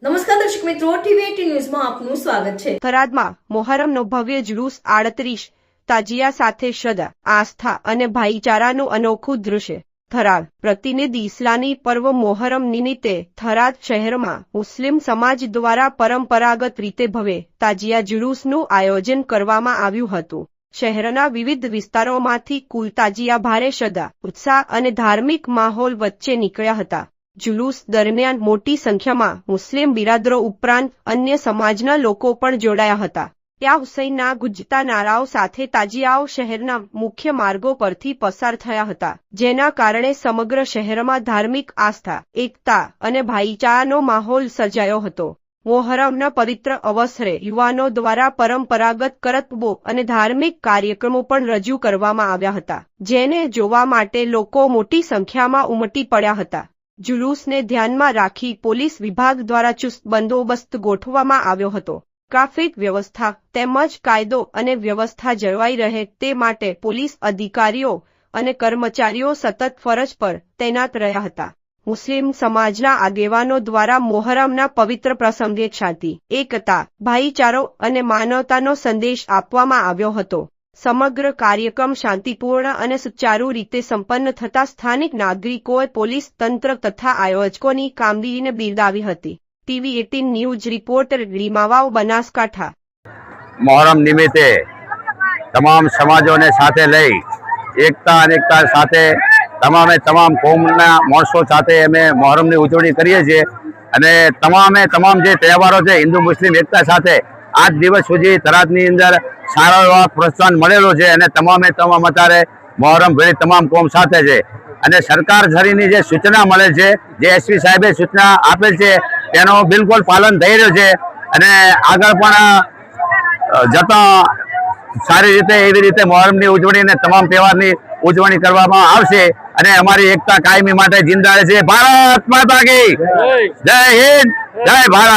નમસ્કાર દર્શક મિત્રો, ટીવી18 ન્યૂઝમાં આપનું સ્વાગત છે। થરાદમાં મોહરમનો ભવ્ય જુલુસ 38 તાજિયા સાથે શ્રદ્ધા, આસ્થા અને ભાઈચારાનું અનોખું દૃશ્ય। થરાદ પ્રતિનિધિ ઇસ્લામી પર્વ મોહરમ નિમિત્તે થરાદ શહેરમાં મુસ્લિમ સમાજ દ્વારા પરંપરાગત રીતે ભવ્ય તાજિયા જુલુસનું આયોજન કરવામાં આવ્યું હતું। શહેરના વિવિધ વિસ્તારોમાંથી કુલ તાજિયા ભારે શ્રદ્ધા, ઉત્સાહ અને ધાર્મિક માહોલ વચ્ચે નીકળ્યા હતા। જુલુસ દરમિયાન મોટી સંખ્યામાં મુસ્લિમ બિરાદરો ઉપરાંત અન્ય સમાજના લોકો પણ જોડાયા હતા। ત્યાં હુસૈનના ગુંજતા નારાઓ સાથે તાજિયાઓ શહેરના મુખ્ય માર્ગો પરથી પસાર થયા હતા, જેના કારણે સમગ્ર શહેરમાં ધાર્મિક આસ્થા, એકતા અને ભાઈચારાનો માહોલ સર્જાયો હતો। મોહરમના પવિત્ર અવસરે યુવાનો દ્વારા પરંપરાગત કરતબો અને ધાર્મિક કાર્યક્રમો પણ રજૂ કરવામાં આવ્યા હતા, જેને જોવા માટે લોકો મોટી સંખ્યામાં ઉમટી પડ્યા હતા। જુલુસને ધ્યાનમાં રાખી પોલીસ વિભાગ દ્વારા ચુસ્ત બંદોબસ્ત ગોઠવવામાં આવ્યો હતો। ટ્રાફિક વ્યવસ્થા તેમજ કાયદો અને વ્યવસ્થા જળવાઈ રહે તે માટે પોલીસ અધિકારીઓ અને કર્મચારીઓ સતત ફરજ પર તૈનાત રહ્યા હતા। મુસ્લિમ સમાજના આગેવાનો દ્વારા મોહરમના પવિત્ર પ્રસંગે શાંતિ, એકતા, ભાઈચારો અને માનવતાનો સંદેશ આપવામાં આવ્યો હતો। સમગ્ર કાર્યક્રમ શાંતિપૂર્ણ અને સુચારુ રીતે સંપન્ન થતા સ્થાનિક નાગરિકોએ પોલીસ તંત્ર તથા આયોજકોની કામગીરીને બિરદાવી હતી। ટીવી18 ન્યૂઝ રિપોર્ટર લીમાવાવ, બનાસકાંઠા। મોહરમ નિમિત્તે તમામ સમાજોને સાથે લઈ એકતા અનેકતા સાથે તમામ કોમના માણસો સાથે અમે મોહરમની ઉજવણી કરીએ છીએ અને તમામ જે તહેવારો છે હિન્દુ મુસ્લિમ એકતા સાથે આજ દિવસ સુધી થરાદની અંદર સારો એવો પ્રોત્સાહન મળેલો છે અને તમામ અત્યારે મોહરમ ભેળી તમામ કોમ સાથે છે અને સરકાર શ્રીની જે સૂચના મળે છે, જે એસપી સાહેબે સૂચના આપેલ છે તેનું બિલકુલ પાલન થઈ રહ્યું છે અને આગળ પણ જતા સારી રીતે એવી રીતે મોહરમની ઉજવણી અને તમામ તહેવારની ઉજવણી કરવામાં આવશે અને અમારી એકતા કાયમી માટે જિંદા રહેશે। ભારત માતા કી જય હિન્દ, જય ભારત।